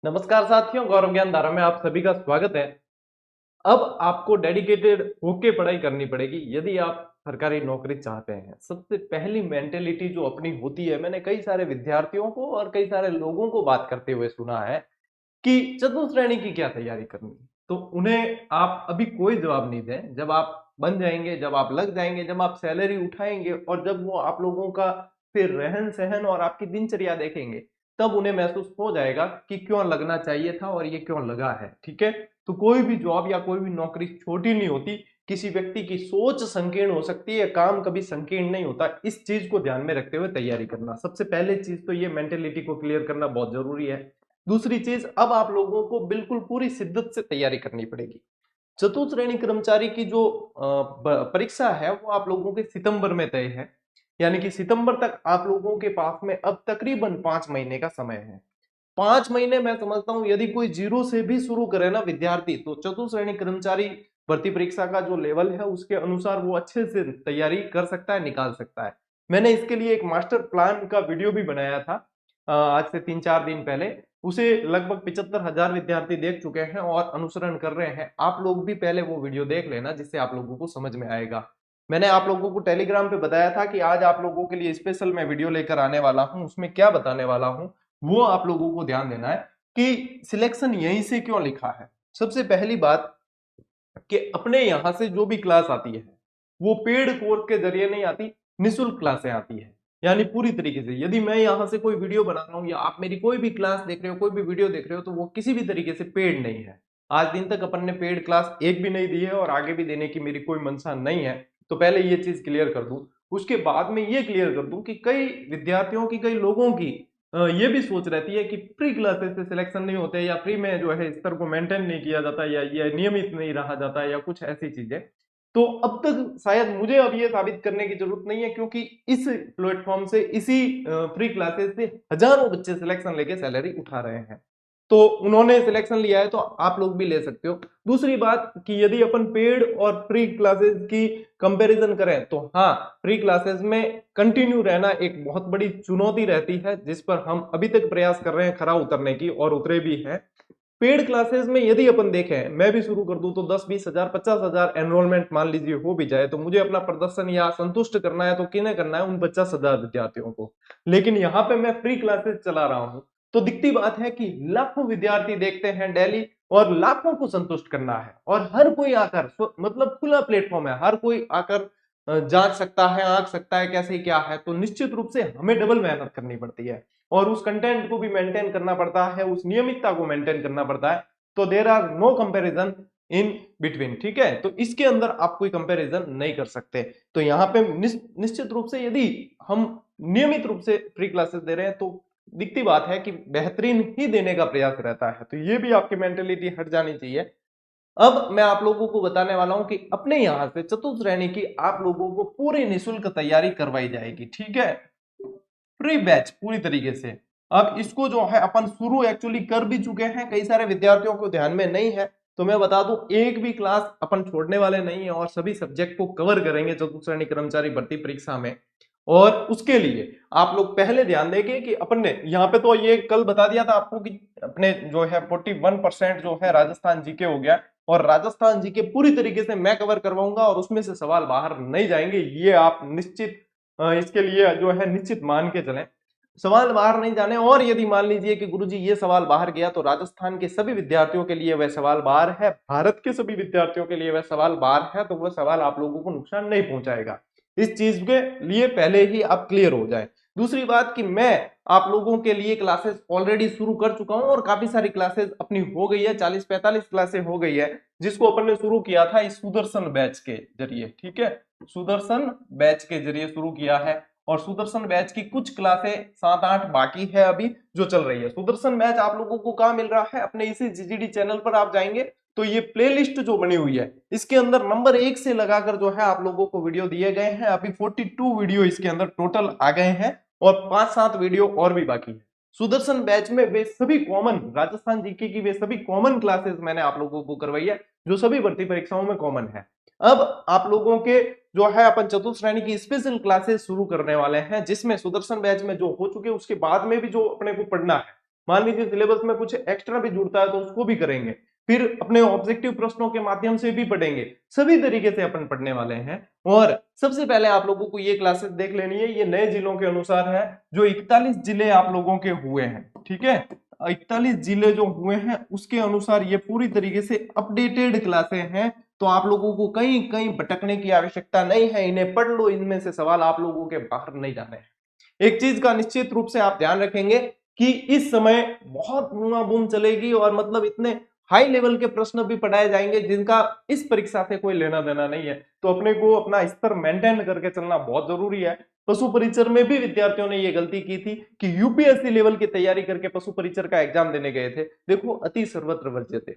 नमस्कार साथियों, गौरव ज्ञान धारा में आप सभी का स्वागत है। अब आपको डेडिकेटेड होके पढ़ाई करनी पड़ेगी यदि आप सरकारी नौकरी चाहते हैं। सबसे पहली मेंटेलिटी जो अपनी होती है, मैंने कई सारे विद्यार्थियों को और कई सारे लोगों को बात करते हुए सुना है कि चतुर्थ श्रेणी की क्या तैयारी करनी है। तो उन्हें आप अभी कोई जवाब नहीं दें। जब आप बन जाएंगे, जब आप लग जाएंगे, जब आप सैलरी उठाएंगे और जब वो आप लोगों का फिर रहन सहन और आपकी दिनचर्या देखेंगे, तब उन्हें महसूस हो जाएगा कि क्यों लगना चाहिए था और ये क्यों लगा है। ठीक है, तो कोई भी जॉब या कोई भी नौकरी छोटी नहीं होती। किसी व्यक्ति की सोच संकीर्ण हो सकती है, काम कभी संकीर्ण नहीं होता। इस चीज को ध्यान में रखते हुए तैयारी करना, सबसे पहले चीज तो ये मेंटेलिटी को क्लियर करना बहुत जरूरी है। दूसरी चीज, अब आप लोगों को बिल्कुल पूरी शिद्दत से तैयारी करनी पड़ेगी। चतुर्थ श्रेणी कर्मचारी की जो परीक्षा है वो आप लोगों के सितंबर में तय है। यानी कि सितंबर तक आप लोगों के पास में अब तकरीबन 5 महीने का समय है। 5 महीने मैं समझता हूं यदि कोई जीरो से भी शुरू करे ना विद्यार्थी, तो चतुर्थ श्रेणी कर्मचारी भर्ती परीक्षा का जो लेवल है उसके अनुसार वो अच्छे से तैयारी कर सकता है, निकाल सकता है। मैंने इसके लिए एक मास्टर प्लान का वीडियो भी बनाया था आज से 3-4 दिन पहले। उसे लगभग 75,000 विद्यार्थी देख चुके हैं और अनुसरण कर रहे हैं। आप लोग भी पहले वो वीडियो देख लेना, जिससे आप लोगों को समझ में आएगा। मैंने आप लोगों को टेलीग्राम पे बताया था कि आज आप लोगों के लिए स्पेशल मैं वीडियो लेकर आने वाला हूं। उसमें क्या बताने वाला हूं वो आप लोगों को ध्यान देना है कि सिलेक्शन यहीं से क्यों लिखा है। सबसे पहली बात कि अपने यहां से जो भी क्लास आती है वो पेड कोर्स के जरिए नहीं आती, निःशुल्क क्लासें आती है। यानी पूरी तरीके से यदि मैं यहां से कोई वीडियो बना रहा हूं या आप मेरी कोई भी क्लास देख रहे हो, कोई भी वीडियो देख रहे हो, तो वो किसी भी तरीके से पेड नहीं है। आज दिन तक अपन ने पेड क्लास एक भी नहीं दी है और आगे भी देने की मेरी कोई मंशा नहीं है। तो पहले ये चीज क्लियर कर दूं, उसके बाद में ये क्लियर कर दूं कि कई विद्यार्थियों की, कई लोगों की ये भी सोच रहती है कि फ्री क्लासेस से सिलेक्शन नहीं होते या फ्री में जो है स्तर को मेंटेन नहीं किया जाता या ये नियमित नहीं रहा जाता या कुछ ऐसी चीजें। तो अब तक शायद मुझे अब ये साबित करने की जरूरत नहीं है, क्योंकि इस प्लेटफॉर्म से, इसी फ्री क्लासेस से हजारों बच्चे सिलेक्शन लेके सैलरी उठा रहे हैं। तो उन्होंने सिलेक्शन लिया है तो आप लोग भी ले सकते हो। दूसरी बात कि यदि अपन पेड और फ्री क्लासेस की कंपैरिजन करें तो हाँ, फ्री क्लासेस में कंटिन्यू रहना एक बहुत बड़ी चुनौती रहती है, जिस पर हम अभी तक प्रयास कर रहे हैं खरा उतरने की, और उतरे भी हैं। पेड क्लासेस में यदि अपन देखें, मैं भी शुरू कर दूं तो 10-20 हजार 50,000 एनरोलमेंट मान लीजिए हो भी जाए, तो मुझे अपना प्रदर्शन या संतुष्ट करना है तो किन्हें करना है? उन 50,000 विद्यार्थियों को। लेकिन यहाँ पे मैं फ्री क्लासेस चला रहा हूं, तो दिखती बात है कि लाखों विद्यार्थी देखते हैं डेली और लाखों को संतुष्ट करना है, और हर कोई आकर मतलब खुला प्लेटफॉर्म है, हर कोई आकर जांच सकता है, आंक सकता है कैसे क्या है। तो निश्चित रूप से हमें डबल मेहनत करनी पड़ती है और उस कंटेंट को भी मेंटेन करना पड़ता है, उस नियमितता को मेंटेन करना पड़ता है। तो there are no comparison in between. ठीक है, तो इसके अंदर आप कोई कंपैरिजन नहीं कर सकते। तो यहाँ पे निश्चित रूप से यदि हम नियमित रूप से फ्री क्लासेस दे रहे हैं तो दिखती बात है कि बेहतरीन ही देने का प्रयास रहता है। तो ये भी आपकी मेंटेलिटी हट जानी चाहिए। अब मैं आप लोगों को बताने वाला हूं कि अपने यहां से चतुर्थ श्रेणी की आप लोगों को पूरी निःशुल्क तैयारी करवाई जाएगी। ठीक है, फ्री बैच पूरी तरीके से। अब इसको जो है अपन शुरू एक्चुअली कर भी चुके हैं, कई सारे विद्यार्थियों को ध्यान में नहीं है तो मैं बता दूं, एक भी क्लास अपन छोड़ने वाले नहीं है और सभी सब्जेक्ट को कवर करेंगे चतुर्थ श्रेणी कर्मचारी भर्ती परीक्षा में। और उसके लिए आप लोग पहले ध्यान देंगे कि अपन ने यहाँ पे तो ये कल बता दिया था आपको कि अपने जो है 41% जो है राजस्थान जीके हो गया, और राजस्थान जीके पूरी तरीके से मैं कवर करवाऊंगा और उसमें से सवाल बाहर नहीं जाएंगे, ये आप निश्चित इसके लिए जो है निश्चित मान के चलें। सवाल बाहर नहीं जाने, और यदि मान लीजिए कि गुरुजी ये सवाल बाहर गया तो राजस्थान के सभी विद्यार्थियों के लिए वह सवाल बाहर है, भारत के सभी विद्यार्थियों के लिए वह सवाल बाहर है, तो वह सवाल आप लोगों को नुकसान नहीं पहुंचाएगा। इस चीज के लिए पहले ही आप क्लियर हो जाए। दूसरी बात कि मैं आप लोगों के लिए क्लासेस ऑलरेडी शुरू कर चुका हूं और काफी सारी क्लासेस अपनी हो गई है, 40-45 क्लासेस हो गई है, जिसको अपन ने शुरू किया था इस सुदर्शन बैच के जरिए। ठीक है, सुदर्शन बैच के जरिए शुरू किया है और सुदर्शन बैच की कुछ क्लासें 7-8 बाकी है अभी जो चल रही है। सुदर्शन बैच आप लोगों को कहां मिल रहा है? अपने इसी जीजीडी चैनल पर आप जाएंगे तो ये प्लेलिस्ट जो बनी हुई है इसके अंदर नंबर 1 से लगाकर जो है आप लोगों को वीडियो दिए गए हैं। अभी 42 वीडियो इसके अंदर टोटल आ गए हैं और 5-7 वीडियो और भी बाकी है। सुदर्शन बैच में वे सभी कॉमन राजस्थान जीके की वे सभी कॉमन क्लासेस मैंने आप लोगों को करवाई है जो सभी भर्ती परीक्षाओं में कॉमन है। अब आप लोगों के जो है अपन चतुर्थ श्रेणी की स्पेशल क्लासेस शुरू करने वाले हैं, जिसमें सुदर्शन बैच में जो हो चुके उसके बाद में भी जो अपने को पढ़ना है मान लीजिए सिलेबस में कुछ एक्स्ट्रा भी जुड़ता है तो उसको भी करेंगे, फिर अपने ऑब्जेक्टिव प्रश्नों के माध्यम से भी पढ़ेंगे, सभी तरीके से अपन पढ़ने वाले हैं। और सबसे पहले आप लोगों को ये क्लासेस देख लेनी है, ये नए जिलों के अनुसार है, जो 41 जिले आप लोगों के हुए हैं, ठीक है, 41 जिले जो हुए हैं उसके अनुसार ये पूरी तरीके से अपडेटेड क्लासें हैं। तो आप लोगों को कहीं कहीं भटकने की आवश्यकता नहीं है, इन्हें पढ़ लो, इनमें से सवाल आप लोगों के बाहर नहीं जाने हैं। एक चीज का निश्चित रूप से आप ध्यान रखेंगे कि इस समय बहुत बूमा बूम चलेगी और मतलब इतने हाई लेवल के प्रश्न भी पढ़ाए जाएंगे जिनका इस परीक्षा से कोई लेना देना नहीं है। तो अपने को अपना स्तर मेंटेन करके चलना बहुत जरूरी है। पशु परिचर में भी विद्यार्थियों ने यह गलती की थी कि यूपीएससी लेवल की तैयारी करके पशु परिचर का एग्जाम देने गए थे। देखो, अति सर्वत्र वर्ज्यते,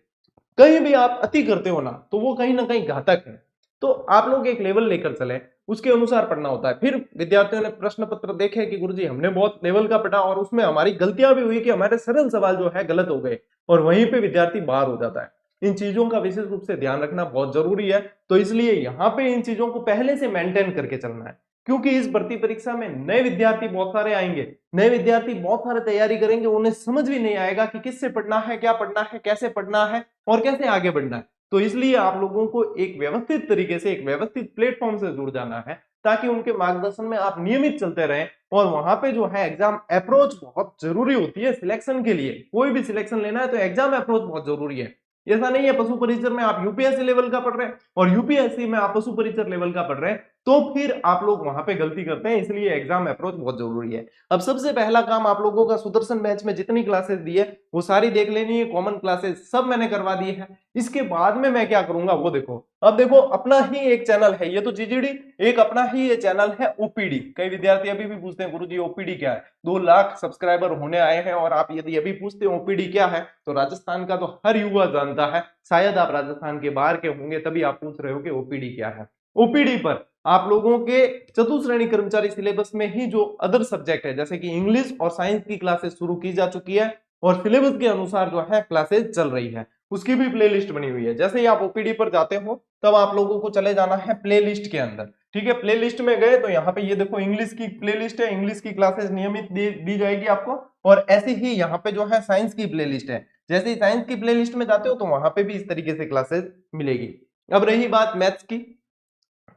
कहीं भी आप अति करते हो ना तो वो कहीं ना कहीं घातक है। तो आप लोग एक लेवल लेकर चले, उसके अनुसार पढ़ना होता है। फिर विद्यार्थियों ने प्रश्न पत्र देखे कि गुरुजी हमने बहुत लेवल का पढ़ा और उसमें हमारी गलतियां भी हुई कि हमारे सरल सवाल जो है गलत हो गए, और वहीं पे विद्यार्थी बाहर हो जाता है। इन चीजों का विशेष रूप से ध्यान रखना बहुत जरूरी है। तो इसलिए यहाँ पे इन चीजों को पहले से मेंटेन करके चलना है, क्योंकि इस भर्ती परीक्षा में नए विद्यार्थी बहुत सारे आएंगे, नए विद्यार्थी बहुत सारे तैयारी करेंगे, उन्हें समझ भी नहीं आएगा कि किससे पढ़ना है, क्या पढ़ना है, कैसे पढ़ना है और कैसे आगे बढ़ना है। तो इसलिए आप लोगों को एक व्यवस्थित तरीके से, एक व्यवस्थित प्लेटफॉर्म से जुड़ जाना है, ताकि उनके मार्गदर्शन में आप नियमित चलते रहें। और वहां पे जो है एग्जाम अप्रोच बहुत जरूरी होती है सिलेक्शन के लिए। कोई भी सिलेक्शन लेना है तो एग्जाम अप्रोच बहुत जरूरी है। ऐसा नहीं है पशु परिचर में आप यूपीएससी लेवल का पढ़ रहे हैं और यूपीएससी में आप पशु परिचर लेवल का पढ़ रहे हैं तो फिर आप लोग वहां पे गलती करते हैं। इसलिए एग्जाम अप्रोच बहुत जरूरी है। अब सबसे पहला काम आप लोगों का सुदर्शन बैच में जितनी क्लासेस दी है वो सारी देख लेनी है, कॉमन क्लासेस सब मैंने करवा दी है। इसके बाद में मैं क्या करूंगा वो देखो। अब देखो, अपना ही एक चैनल है, ये तो जीजीडी, एक अपना ही ये चैनल है ओपीडी। कई विद्यार्थी अभी भी पूछते हैं गुरुजी ओपीडी क्या है। 2 लाख सब्सक्राइबर होने आए हैं और आप यदि अभी पूछते हैं ओपीडी क्या है, तो राजस्थान का तो हर युवा जानता है। शायद आप राजस्थान के बाहर के होंगे तभी आप पूछ रहे हो कि ओपीडी क्या है। ओपीडी पर आप लोगों के चतुश्रेणी कर्मचारी सिलेबस में ही जो अदर सब्जेक्ट है जैसे कि इंग्लिश और साइंस की क्लासेस शुरू की जा चुकी है और सिलेबस के अनुसार जो है क्लासेस चल रही है, उसकी भी प्लेलिस्ट बनी हुई है। जैसे ही आप ओपीडी पर जाते हो तब आप लोगों को चले जाना है प्लेलिस्ट के अंदर, ठीक है। प्लेलिस्ट में गए तो यहाँ पे ये देखो इंग्लिश की प्लेलिस्ट है, इंग्लिश की क्लासेस नियमित दी जाएगी आपको। और ऐसे ही यहाँ पे जो है साइंस की प्लेलिस्ट है, जैसे ही साइंस की प्लेलिस्ट में जाते हो तो वहां पे भी इस तरीके से क्लासेस मिलेगी। अब रही बात मैथ्स की,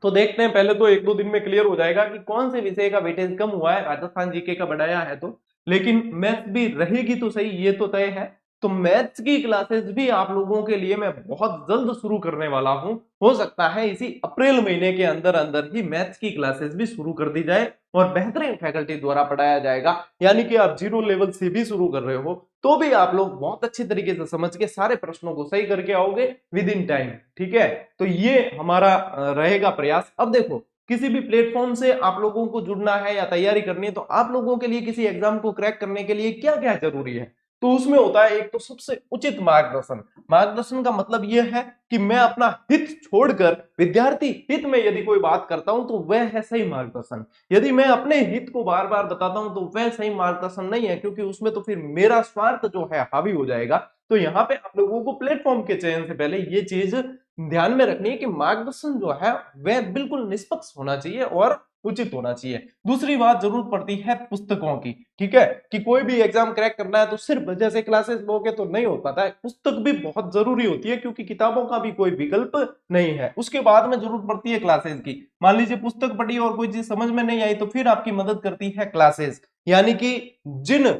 तो देखते हैं, पहले तो 1-2 दिन में क्लियर हो जाएगा कि कौन से विषय का वेटेज कम हुआ है। राजस्थान जीके का बढ़ाया है तो, लेकिन मैथ्स भी रहेगी तो सही, ये तो तय है। तो मैथ्स की क्लासेस भी आप लोगों के लिए मैं बहुत जल्द शुरू करने वाला हूं। हो सकता है इसी अप्रैल महीने के अंदर अंदर ही मैथ्स की क्लासेस भी शुरू कर दी जाए और बेहतरीन फैकल्टी द्वारा पढ़ाया जाएगा। यानी कि आप 0 लेवल से भी शुरू कर रहे हो तो भी आप लोग बहुत अच्छी तरीके से समझ के सारे प्रश्नों को सही करके आओगे विद इन टाइम, ठीक है। तो ये हमारा रहेगा प्रयास। अब देखो, किसी भी प्लेटफॉर्म से आप लोगों को जुड़ना है या तैयारी करनी है तो आप लोगों के लिए किसी एग्जाम को क्रैक करने के लिए क्या क्या जरूरी है, तो उसमें होता है एक तो सबसे उचित मार्गदर्शन। मार्गदर्शन का मतलब यह है कि मैं अपना हित छोड़कर विद्यार्थी हित में यदि कोई बात करता हूं तो वह है सही मार्गदर्शन। यदि मैं अपने हित को बार बार बताता हूं तो वह सही मार्गदर्शन नहीं है, क्योंकि उसमें तो फिर मेरा स्वार्थ जो है हावी हो जाएगा। तो यहाँ पे आप लोगों को प्लेटफॉर्म के चयन से पहले ये चीज ध्यान में रखनी है कि मार्गदर्शन जो है वह बिल्कुल निष्पक्ष होना चाहिए और उचित होना चाहिए। दूसरी बात जरूरत पड़ती है पुस्तकों की, ठीक है, कि कोई भी एग्जाम क्रैक करना है तो सिर्फ जैसे क्लासेस लोगे तो नहीं हो पाता है, पुस्तक भी बहुत जरूरी होती है क्योंकि किताबों का भी कोई विकल्प नहीं है। उसके बाद में जरूरत पड़ती है क्लासेस की। मान लीजिए पुस्तक पढ़ी और कोई चीज समझ में नहीं आई तो फिर आपकी मदद करती है क्लासेस, यानी कि जिन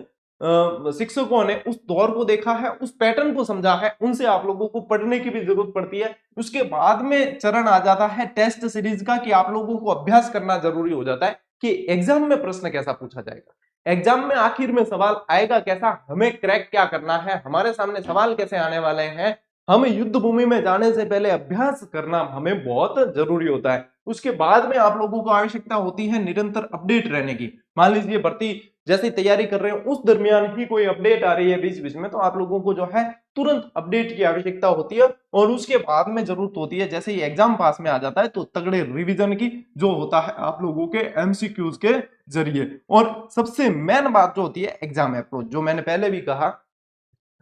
शिक्षकों ने उस दौर को देखा है, उस पैटर्न को समझा है, उनसे आप लोगों को पढ़ने की भी जरूरत पड़ती है। उसके बाद में चरण आ जाता है टेस्ट सीरीज का, कि आप लोगों को अभ्यास करना जरूरी हो जाता है कि एग्जाम में प्रश्न कैसा पूछा जाएगा, एग्जाम में आखिर में सवाल आएगा कैसा, हमें क्रैक क्या करना है, हमारे सामने सवाल कैसे आने वाले हैं। हमें युद्ध भूमि में जाने से पहले अभ्यास करना हमें बहुत जरूरी होता है। उसके बाद में आप लोगों को आवश्यकता होती है निरंतर अपडेट रहने की। मान लीजिए भर्ती जैसे तैयारी कर रहे हो उस दरमियान ही कोई अपडेट आ रही है बीच बीच में, तो आप लोगों को जो है तुरंत अपडेट की आवश्यकता होती है। और उसके बाद में जरूरत होती है जैसे ही एग्जाम पास में आ जाता है तो तगड़े रिवीजन की, जो होता है आप लोगों के एमसीक्यूज के जरिए। और सबसे मेन बात जो होती है एग्जाम अप्रोच, जो मैंने पहले भी कहा,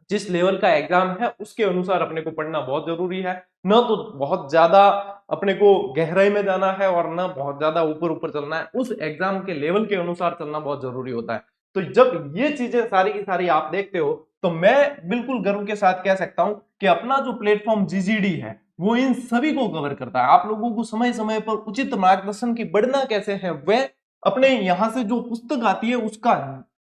जिस लेवल का एग्जाम है उसके अनुसार अपने को पढ़ना बहुत जरूरी है। न तो बहुत ज्यादा अपने को गहराई में जाना है और न बहुत ज्यादा ऊपर ऊपर चलना है, उस एग्जाम के लेवल के अनुसार चलना बहुत जरूरी होता है। तो जब ये चीजें सारी की सारी आप देखते हो तो मैं बिल्कुल गर्व के साथ कह सकता हूं कि अपना जो प्लेटफॉर्म जीजीडी है वो इन सभी को कवर करता है। आप लोगों को समय समय पर उचित मार्गदर्शन की बढ़ना कैसे है, वह अपने यहां से जो पुस्तक आती है उसका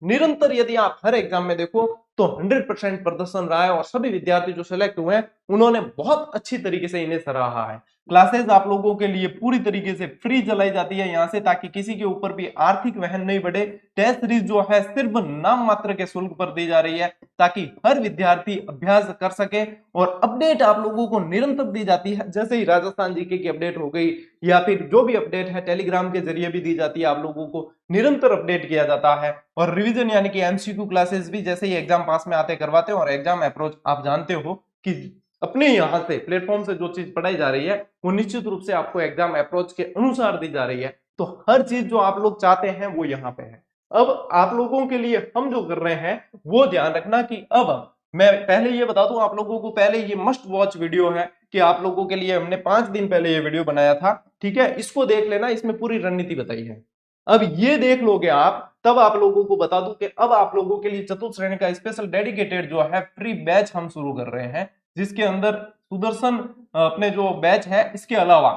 निरंतर यदि आप हर एग्जाम में देखो तो 100% प्रदर्शन रहा है और सभी विद्यार्थी जो सिलेक्ट हुए हैं उन्होंने बहुत अच्छी तरीके से इन्हें सराहा है। क्लासेस आप लोगों के लिए पूरी तरीके से फ्री चलाई जाती है यहां से, ताकि किसी के ऊपर भी आर्थिक वहन नहीं बढ़े। टेस्ट सीरीज जो है सिर्फ नाम मात्र के शुल्क पर दी जा रही है ताकि हर विद्यार्थी अभ्यास कर सके, और अपडेट आप लोगों को निरंतर दी जाती है। जैसे ही राजस्थान जीके की अपडेट हो गई या फिर जो भी अपडेट है टेलीग्राम के जरिए भी दी जाती है, आप लोगों को निरंतर अपडेट किया जाता है। और रिवीजन यानी कि एमसीक्यू क्लासेस भी जैसे ही एग्जाम पास में आते करवाते हैं। और एग्जाम अप्रोच आप जानते हो कि अपने यहां से प्लेटफॉर्म से जो चीज पढ़ाई जा रही है वो निश्चित रूप से आपको एग्जाम अप्रोच के अनुसार दी जा रही है। तो हर चीज जो आप लोग चाहते हैं वो यहाँ पे है। अब आप लोगों के लिए हम जो कर रहे हैं वो ध्यान रखना कि अब मैं पहले ये बता दूं आप लोगों को, पहले ये मस्ट वॉच वीडियो है कि आप लोगों के लिए हमने 5 दिन पहले ये वीडियो बनाया था, ठीक है, इसको देख लेना, इसमें पूरी रणनीति बताई है। अब ये देख लोगे आप तब आप लोगों को बता दूं कि अब आप लोगों के लिए चतुर्थ श्रेणी का स्पेशल डेडिकेटेड जो है फ्री बैच हम शुरू कर रहे हैं, जिसके अंदर सुदर्शन अपने जो बैच है इसके अलावा,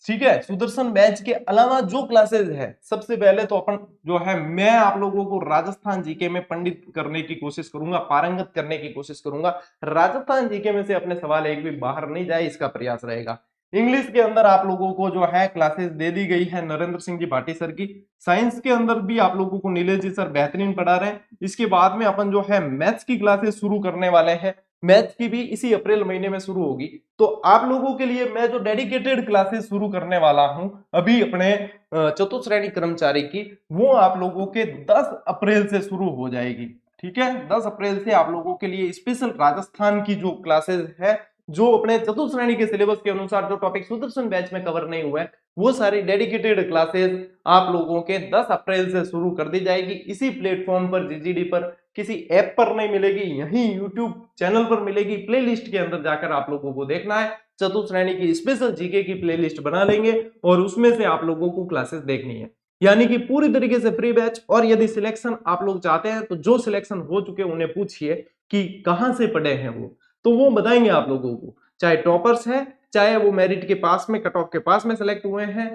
ठीक है, सुदर्शन बैच के अलावा जो क्लासेस है, सबसे पहले तो अपन जो है मैं आप लोगों को राजस्थान जीके में पंडित करने की कोशिश करूंगा, पारंगत करने की कोशिश करूंगा। राजस्थान जीके में से अपने सवाल एक भी बाहर नहीं जाए इसका प्रयास रहेगा। इंग्लिश के अंदर आप लोगों को जो है क्लासेस दे दी गई है नरेंद्र सिंह जी भाटी सर की। साइंस के अंदर भी आप लोगों को नीलेश जी सर बेहतरीन पढ़ा रहे हैं। इसके बाद में अपन जो है मैथ्स की क्लासेस शुरू करने वाले हैं, मैथ्स की भी इसी अप्रैल महीने में शुरू होगी। तो आप लोगों के लिए मैं जो डेडिकेटेड क्लासेस शुरू करने वाला हूं अभी अपने चतुर्थ श्रेणी कर्मचारी की, वो आप लोगों के 10 अप्रैल से शुरू हो जाएगी। ठीक है, 10 अप्रैल से आप लोगों के लिए स्पेशल राजस्थान की जो क्लासेस है, जो अपने चतुर्थ श्रेणी के सिलेबस के अनुसार जो टॉपिक सुदर्शन बैच में कवर नहीं हुआ है, वो सारी डेडिकेटेड क्लासेस आप लोगों के 10 अप्रैल से शुरू कर दी जाएगी इसी प्लेटफॉर्म पर, जीजीडी पर। किसी ऐप पर नहीं मिलेगी, यहीं यूट्यूब चैनल पर मिलेगी। प्लेलिस्ट के अंदर जाकर आप लोगों को देखना है, चतुर्थ श्रेणी की स्पेशल जीके की प्लेलिस्ट बना लेंगे और उसमें से आप लोगों को क्लासेस देखनी है, यानी कि पूरी तरीके से फ्री बैच। और यदि सिलेक्शन आप लोग चाहते हैं तो जो सिलेक्शन हो चुके उन्हें पूछिए कि कहां से पढ़े हैं वो, तो वो बताएंगे आप लोगों को, चाहे टॉपर्स है चाहे वो मेरिट के पास में, कट ऑफ के पास में सिलेक्ट हुए हैं।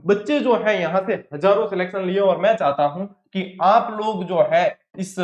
बच्चे जो है यहाँ से हजारों सिलेक्शन लिए, और मैं चाहता हूं कि आप लोग जो है इस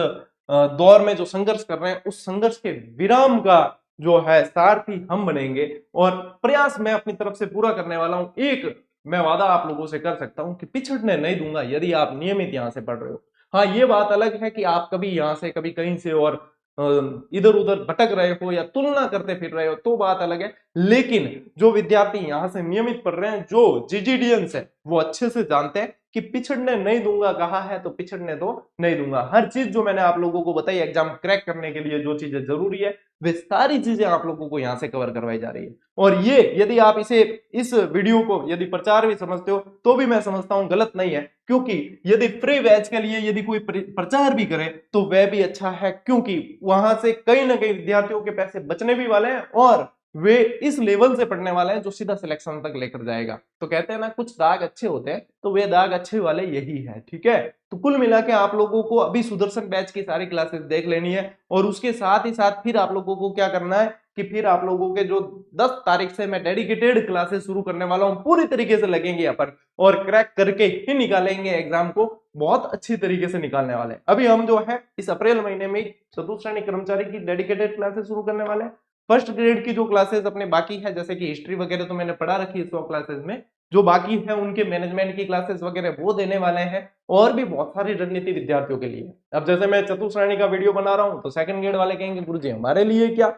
दौर में जो संघर्ष कर रहे हैं उस संघर्ष के विराम का जो है सारथी हम बनेंगे, और प्रयास मैं अपनी तरफ से पूरा करने वाला हूं। एक मैं वादा आप लोगों से कर सकता हूं कि पिछड़ने नहीं दूंगा यदि आप नियमित यहां से पढ़ रहे हो। हाँ, ये बात अलग है कि आप कभी यहां से कभी कहीं से और इधर उधर भटक रहे हो या तुलना करते फिर रहे हो तो बात अलग है, लेकिन जो विद्यार्थी यहां से नियमित पढ़ रहे हैं, जो जीजीडीएंस है, वो अच्छे से जानते हैं कि पिछड़ने नहीं दूंगा कहा है तो पिछड़ने तो नहीं दूंगा। हर चीज जो मैंने आप लोगों को बताई एग्जाम क्रैक करने के लिए जो चीजें जरूरी है वे सारी चीजें आप लोगों को यहां से कवर करवाई जा रही है। और ये यदि आप इस वीडियो को यदि प्रचार भी समझते हो तो भी मैं समझता हूं गलत नहीं है, क्योंकि यदि फ्री बैच के लिए यदि कोई प्रचार भी करे तो वह भी अच्छा है, क्योंकि वहां से कहीं ना कहीं विद्यार्थियों के पैसे बचने भी वाले हैं और वे इस लेवल से पढ़ने वाले हैं जो सीधा सिलेक्शन तक लेकर जाएगा। तो कहते हैं ना, कुछ दाग अच्छे होते हैं, तो वे दाग अच्छे वाले यही है। ठीक है, तो कुल मिला के आप लोगों को अभी सुदर्शन बैच की सारी क्लासेस देख लेनी है, और उसके साथ ही साथ फिर आप लोगों को क्या करना है कि फिर आप लोगों के जो 10 तारीख से मैं डेडिकेटेड क्लासेस शुरू करने वाला हूं, पूरी तरीके से लगेंगे अपन और क्रैक करके ही निकालेंगे एग्जाम को, बहुत अच्छी तरीके से निकालने वाले हैं। अभी हम जो है इस अप्रैल महीने में चतुर्थ श्रेणी कर्मचारी की डेडिकेटेड क्लासेस शुरू करने वाले हैं। फर्स्ट ग्रेड की जो क्लासेस अपने बाकी है, जैसे कि हिस्ट्री वगैरह तो मैंने पढ़ा रखी है 100 क्लासेस में, जो बाकी है उनके मैनेजमेंट की क्लासेस वगैरह वो देने वाले हैं, और भी बहुत सारी रणनीति विद्यार्थियों के लिए। अब जैसे मैं चतुर्थ श्रेणी का वीडियो बना रहा हूं तो सेकंड ग्रेड वाले कहेंगे गुरुजी हमारे लिए क्या,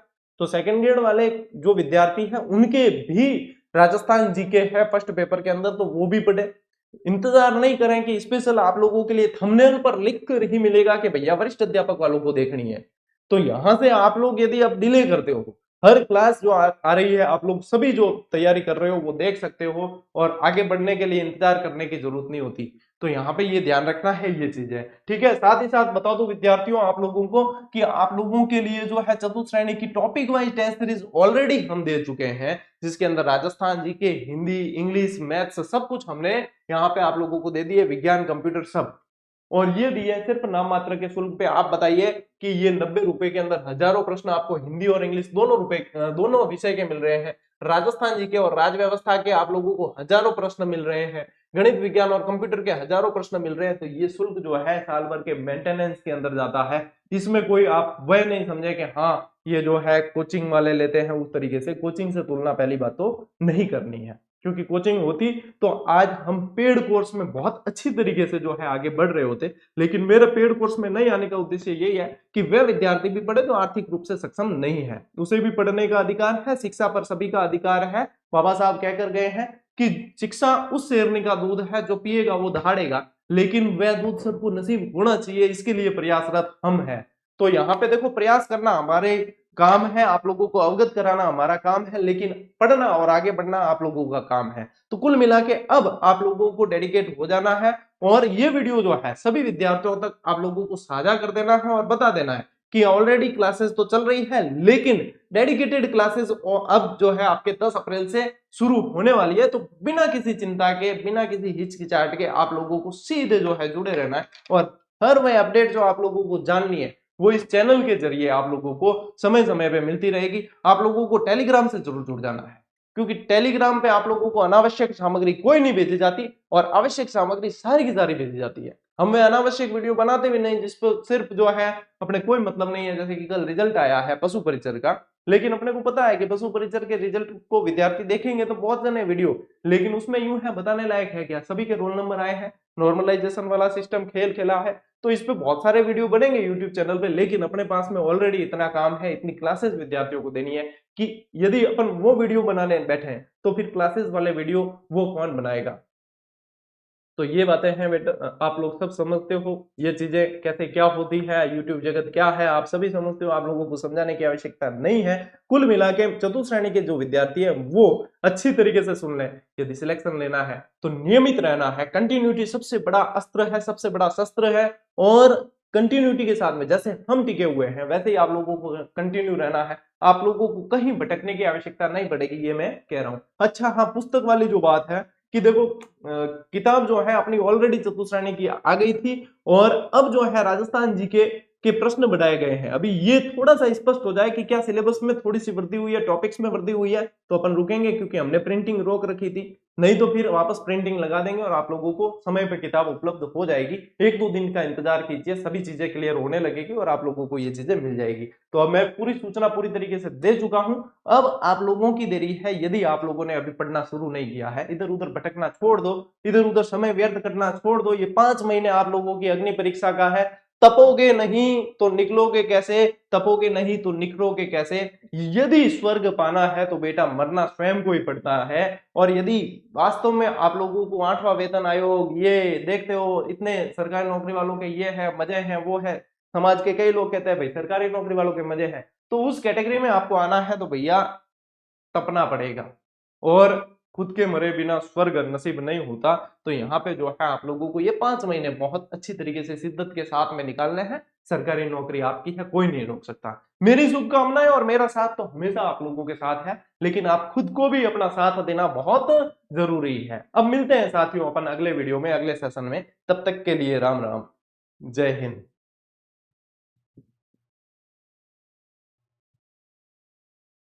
तो सेकंड ग्रेड वाले जो विद्यार्थी हैं उनके भी राजस्थान जीके है फर्स्ट पेपर के अंदर, तो वो भी पढ़े। इंतजार नहीं करें कि स्पेशल आप लोगों के लिए थंबनेल पर लिख कर ही मिलेगा कि भैया वरिष्ठ अध्यापक वालों को देखनी है। तो यहां से आप लोग यदि आप डिले करते हो, हर क्लास जो आ रही है आप लोग सभी जो तैयारी कर रहे हो वो देख सकते हो, और आगे बढ़ने के लिए इंतजार करने की जरूरत नहीं होती। तो यहाँ पे ये ध्यान रखना है, ये चीज है। ठीक है, साथ ही साथ बता दो विद्यार्थियों आप लोगों को कि आप लोगों के लिए जो है चतुर्थ श्रेणी की topic wise test series already हम दे चुके हैं, जिसके अंदर Rajasthan GK, Hindi, English, maths सब कुछ हमने यहाँ पे आप लोगों को दे दिए, विज्ञान, कंप्यूटर सब। और ये दिए है सिर्फ नाम मात्र के शुल्क पे। आप बताइए कि ये 90 रुपए के अंदर हजारों प्रश्न आपको हिंदी और इंग्लिश दोनों विषय के मिल रहे हैं। राजस्थान जी के और राज्य व्यवस्था के आप लोगों को हजारों प्रश्न मिल रहे हैं, गणित विज्ञान और कंप्यूटर के हजारों प्रश्न मिल रहे हैं। तो ये शुल्क जो है साल भर के मेंटेनेंस के अंदर जाता है। इसमें कोई आप वह नहीं समझे कि हाँ ये जो है कोचिंग वाले लेते हैं उस तरीके से। कोचिंग से तुलना पहली बात तो नहीं करनी है, क्योंकि कोचिंग होती तो आज हम पेड कोर्स में बहुत अच्छी तरीके से जो है आगे बढ़ रहे होते। लेकिन मेरे पेड कोर्स में नहीं आने का उद्देश्य यही है कि वह विद्यार्थी भी पढ़े जो आर्थिक रूप से सक्षम नहीं है, उसे भी पढ़ने का अधिकार है। शिक्षा पर सभी का अधिकार है। बाबा साहब कहकर गए हैं कि शिक्षा उस शेरनी का दूध है जो पिएगा वो दहाड़ेगा, लेकिन वह दूध सबको नसीब होना चाहिए, इसके लिए प्रयासरत हम हैं। तो यहाँ पे देखो, प्रयास करना हमारे काम है, आप लोगों को अवगत कराना हमारा काम है, लेकिन पढ़ना और आगे बढ़ना आप लोगों का काम है। तो कुल मिला के अब आप लोगों को डेडिकेट हो जाना है और ये वीडियो जो है सभी विद्यार्थियों तक आप लोगों को साझा कर देना है और बता देना है कि ऑलरेडी क्लासेस तो चल रही है, लेकिन डेडिकेटेड क्लासेस अब जो है आपके 10 अप्रैल से शुरू होने वाली है। तो बिना किसी चिंता के, बिना किसी हिचकिचाहट के आप लोगों को सीधे जो है जुड़े रहना है और हर वह अपडेट जो आप लोगों को जाननी है वो इस चैनल के जरिए आप लोगों को समय समय पे मिलती रहेगी। आप लोगों को टेलीग्राम से जरूर जुड़ जाना है, क्योंकि टेलीग्राम पे आप लोगों को अनावश्यक सामग्री कोई नहीं भेजी जाती और आवश्यक सामग्री सारी की सारी भेजी जाती है। हम वे अनावश्यक वीडियो बनाते भी नहीं जिस पर सिर्फ जो है अपने कोई मतलब नहीं है। जैसे कि कल रिजल्ट आया है पशु परिचर का, लेकिन अपने को पता है कि पशु परिचर के रिजल्ट को विद्यार्थी देखेंगे तो बहुत जने वीडियो, लेकिन उसमें यूं है बताने लायक है क्या? सभी के रोल नंबर आए हैं, नॉर्मलाइजेशन वाला सिस्टम खेल खेला है, तो इस पे बहुत सारे वीडियो बनेंगे यूट्यूब चैनल पे। लेकिन अपने पास में ऑलरेडी इतना काम है, इतनी क्लासेस विद्यार्थियों को देनी है कि यदि अपन वो वीडियो बनाने बैठे तो फिर क्लासेस वाले वीडियो वो कौन बनाएगा? तो ये बातें हैं बेटा, आप लोग सब समझते हो ये चीजें कैसे क्या होती है, यूट्यूब जगत क्या है, आप सभी समझते हो, आप लोगों को समझाने की आवश्यकता नहीं है। कुल मिला के चतुर्थ श्रेणी के जो विद्यार्थी है वो अच्छी तरीके से सुन लें। यदि सिलेक्शन लेना है तो नियमित रहना है। कंटिन्यूटी सबसे बड़ा अस्त्र है, सबसे बड़ा शस्त्र है, और कंटिन्यूटी के साथ में जैसे हम टिके हुए हैं वैसे ही आप लोगों को कंटिन्यू रहना है। आप लोगों को कहीं भटकने की आवश्यकता नहीं पड़ेगी, ये मैं कह रहा हूं। अच्छा हाँ, पुस्तक वाली जो बात है कि देखो किताब जो है अपनी ऑलरेडी चतुश्रेणी की आ गई थी और अब जो है राजस्थान जीके के प्रश्न बढ़ाए गए हैं। अभी ये थोड़ा सा स्पष्ट हो जाए कि क्या सिलेबस में थोड़ी सी वृद्धि हुई है, टॉपिक्स में वृद्धि हुई है, तो अपन रुकेंगे, क्योंकि हमने प्रिंटिंग रोक रखी थी। नहीं तो फिर वापस प्रिंटिंग लगा देंगे और आप लोगों को समय पे किताब उपलब्ध हो जाएगी। 1-2 दिन का इंतजार कीजिए, सभी चीजें क्लियर होने लगेगी और आप लोगों को ये चीजें मिल जाएगी। तो अब मैं पूरी सूचना पूरी तरीके से दे चुका हूं। अब आप लोगों की देरी है। यदि आप लोगों ने अभी पढ़ना शुरू नहीं किया है, इधर उधर भटकना छोड़ दो, इधर उधर समय व्यर्थ करना छोड़ दो। ये 5 महीने आप लोगों की अग्नि परीक्षा का है। तपोगे नहीं तो निकलोगे कैसे? तपोगे नहीं तो निखरोगे कैसे? यदि स्वर्ग पाना है तो बेटा मरना स्वयं को ही पड़ता है। और यदि वास्तव में आप लोगों को 8वां वेतन आयोग, ये देखते हो इतने सरकारी नौकरी वालों के ये है मजे हैं वो है, समाज के कई लोग कहते हैं भाई सरकारी नौकरी वालों के मजे हैं, तो उस कैटेगरी में आपको आना है तो भैया तपना पड़ेगा और खुद के मरे बिना स्वर्ग नसीब नहीं होता। तो यहाँ पे जो है आप लोगों को ये 5 महीने बहुत अच्छी तरीके से शिद्दत के साथ में निकालने हैं। सरकारी नौकरी आपकी है, कोई नहीं रोक सकता। मेरी शुभकामनाएं और मेरा साथ तो हमेशा आप लोगों के साथ है, लेकिन आप खुद को भी अपना साथ देना बहुत जरूरी है। अब मिलते हैं साथियों अपन अगले वीडियो में, अगले सेशन में। तब तक के लिए राम राम, जय हिंद।